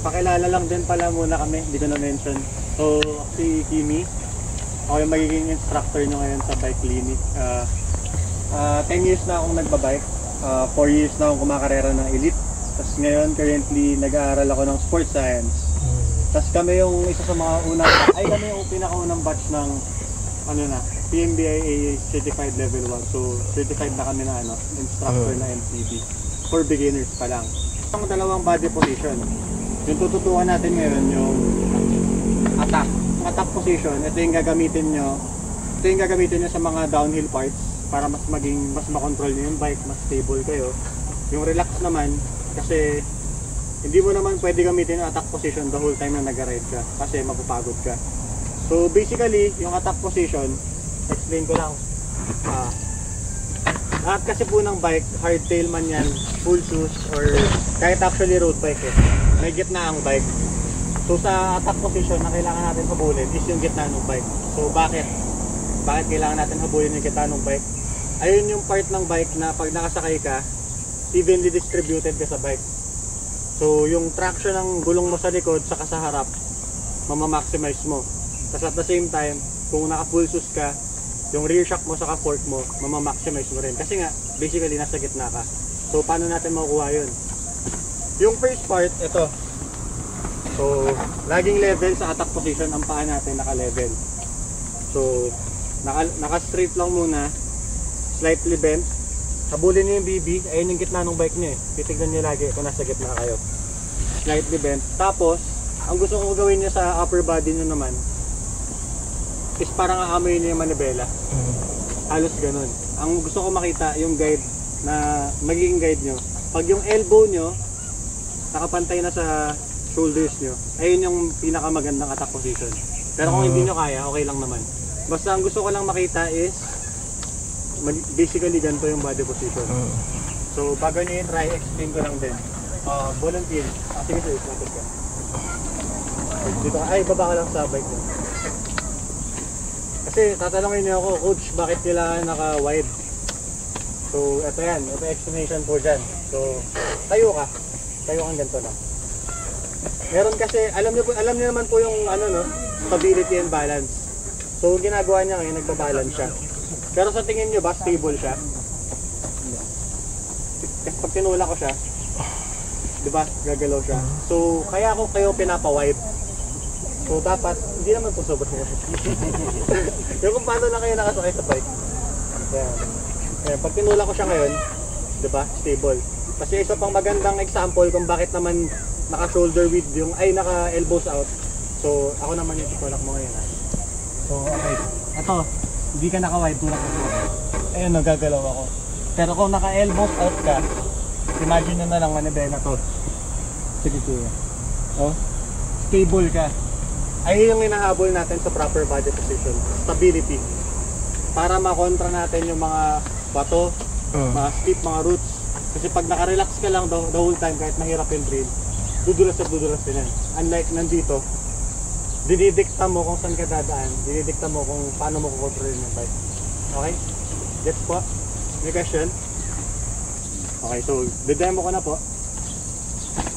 pakilala lang din pala muna kami, hindi ko na-mention. So, si Kimi, ako yung magiging instructor nyo ngayon sa bike clinic. 10 years na akong nagbabike, 4 years na akong kumakarera ng elite. Tapos ngayon, currently, nag-aaral ako ng sports science. Tapos kami yung isa sa mga unang, kami yung pinakaunang batch ng, PMBIA Certified Level 1. So, certified na kami na instructor na MTB. For beginners pa lang. Ang dalawang body position. Yung tututukan natin ngayon, yung attack. Attack position, ito yung gagamitin nyo. Ito yung gagamitin nyo sa mga downhill parts para mas makontrol nyo yung bike, mas stable kayo. Yung relax naman, kasi hindi mo naman pwede gamitin yung attack position the whole time na nag-ride ka kasi mapapagod ka. So basically, yung attack position, explain ko lang. Lahat kasi po ng bike, hardtail man yan, full shoes, or kahit actually road bike may gitna ang bike. So sa attack position na kailangan natin habulin is yung gitna ng bike. So bakit kailangan natin habulin yung gitna ng bike? Ayun yung part ng bike na pag nakasakay ka, evenly distributed ka sa bike. So yung traction ng gulong mo sa likod saka sa harap, mamamaximize mo. Tapos at the same time, kung naka full shoes ka, yung rear shock mo saka fork mo, mamamaximize mo rin. Kasi nga, basically nasa gitna ka. So paano natin makukuha yun? Yung first part, ito. So, laging level sa attack position, ang paa natin naka-level. So, naka-straight lang muna, slightly bent. Habulin nyo yung BB, ayun yung gitna ng bike nyo eh. Titignan nyo lagi kung nasa gitna kayo. Slightly bent. Tapos, ang gusto ko gawin nyo sa upper body nyo naman, is parang aamoy nyo yung manibela. Halos ganun. Ang gusto ko makita, yung guide na magiging guide nyo. Pag yung elbow nyo, nakapantay na sa shoulders nyo, ayun yung pinakamagandang attack position. Pero kung hindi nyo kaya, okay lang naman. Basta ang gusto ko lang makita is basically ganito yung body position. So bago nyo yun try, explain ko lang din. Volunteer. Sige sir, lapit ka. Dito ka, baba ka lang sa bike mo. Kasi tatanungin niyo ako, coach, bakit kailangan naka-wide? So ito yan, ito explanation po dyan. So tayo kang ganito lang. Meron kasi, alam niyo naman po yung stability and balance. So ginagawa niya ngayon, nagpa-balance siya. Pero sa tingin niyo ba stable siya? Kasi pag tinula ko siya, 'di ba? Gagalaw siya. So kaya ako kayo pinapa-wide. So dapat hindi naman po sobrang yung kung paano na kayo nakasakay sa bike. Kaya pag tinula ko siya ngayon, 'di ba? Stable. Kasi isa pang magandang example kung bakit naman naka-shoulder width yung naka-elbows out. So ako naman yung tutulak mo ngayon. So okay. Ito, hindi ka naka-wide, tulak mo. Ayun, nagagalaw ako. Pero kung naka-elbows out ka, imagine na lang manibela to. Sige kuya. Stable ka. Ayun yung hinahabol natin sa proper body position. Stability. Para makontra natin yung mga bato, mga steep, mga roots. Kasi pag naka-relax ka lang the whole time, kahit mahirap yung drill, dudulas din yan. Unlike nandito, dinidikta mo kung saan ka dadaan, dinidikta mo kung paano mo kukontrolin yung bike. Okay? Gets po? May question? Okay, so didemo ko na po.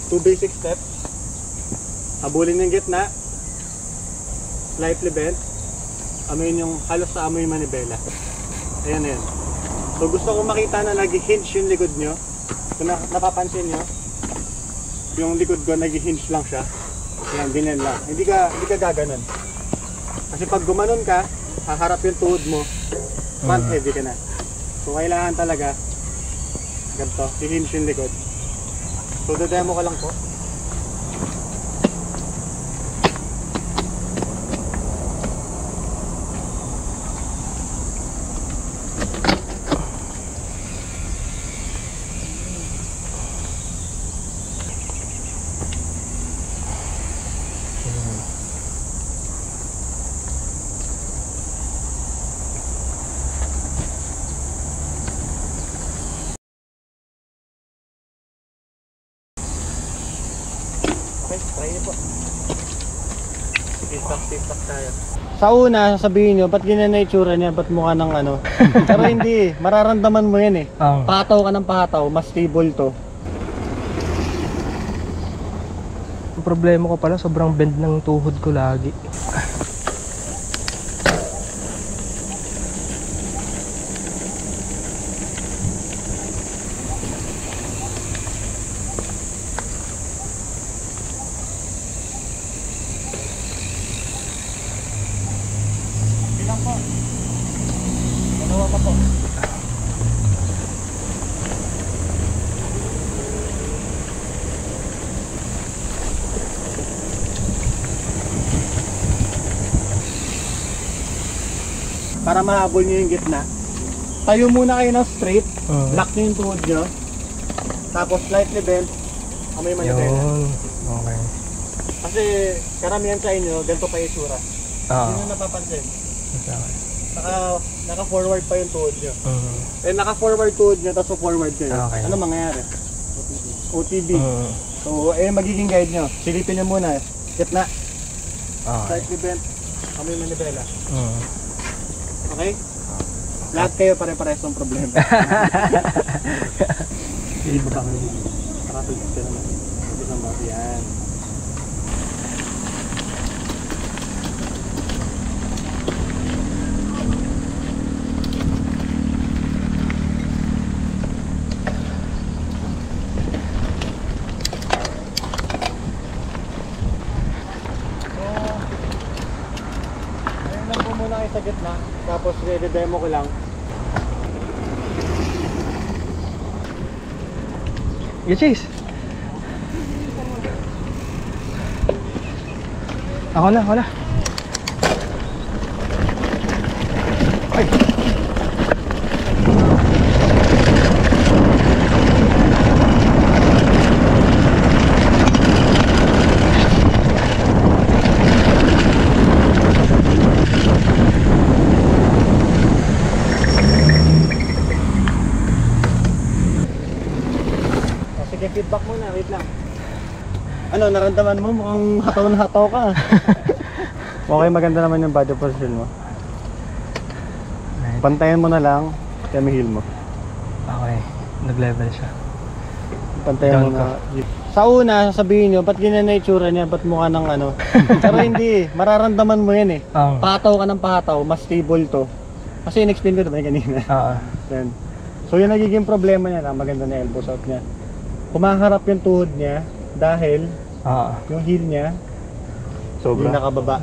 2 basic steps. Habulin ng gitna, slightly bent, amoyin yung halos sa amoy manibela. Ayan. So gusto ko makita na nag-hinge yung likod nyo. Kung napapansin nyo, yung likod ko nag-hinge lang siya. Yan, ganyan lang. Hindi ka gaganon. Kasi pag gumanon ka, haharap yung tuhod mo, front heavy ka na. So kailangan talaga ganito, i-hinge yung likod. So demo ko lang po. Okay, try niyo po. Tiktak tayo. Sa una, sasabihin nyo, ba't ganyan na itsura niya? Ba't mukha ng Pero hindi, mararamdaman mo yan eh. Pahataw ka ng pahataw, mas stable to. Ang problema ko pala, sobrang bend ng tuhod ko lagi. Bilang po. Dalawa pa po. Para mahabol nyo yung gitna, tayo muna kayo ng straight, lock nyo yung tuhod nyo, tapos slightly bend, kamay manibela. Yun. Okay. Kasi karamihan sa inyo, ganito pa yung itsura. Hindi nyo napapansin. Naka-forward pa yung tuhod nyo. Eh, naka-forward tuhod nyo, tapos forward kayo. Okay. Ano mangyayari? OTB. So, magiging guide nyo. Silipin nyo muna, gitna, slightly bend, kamay manibela. Okay? Lahat kayo pare-pares ng problema. Hindi ba kayo? Nakatulog ka naman. Hindi naman ba? Yan. Muna kayo sa gitna, tapos i-demo ko lang. Yeah, Chase. Ako na. Ay. Sige, feedback muna, wait lang. Ano, naramdaman mo? Mukhang hataw na hataw ka. Okay, maganda naman yung body position mo. Pantayan mo na lang, kaya may heel mo. Okay, nag-level siya. Pantayan mo na. Sa una, sasabihin nyo, ba't ganyan na itsura niya? Ba't mukha ng ano? Pero hindi, mararamdaman mo yan eh. Pahataw ka ng pahataw, mas stable to. Kasi in-explain ko naman kanina. Then, so yung nagiging problema niya na maganda na elbow out niya. Kumaharap yung tuhod niya dahil yung heel niya hindi nakababa.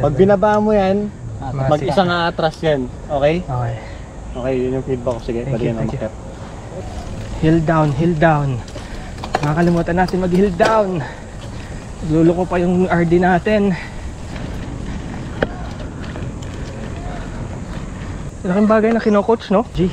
Pag binaba mo yan, mag-isa nga atras yan. Okay? Okay. Okay, yun yung feedback ko. Sige, pwede yan ang makit. Heel down. Nakakalimutan natin mag-heel down. Luluko pa yung RD natin. Laking bagay na kino-coach, no? G.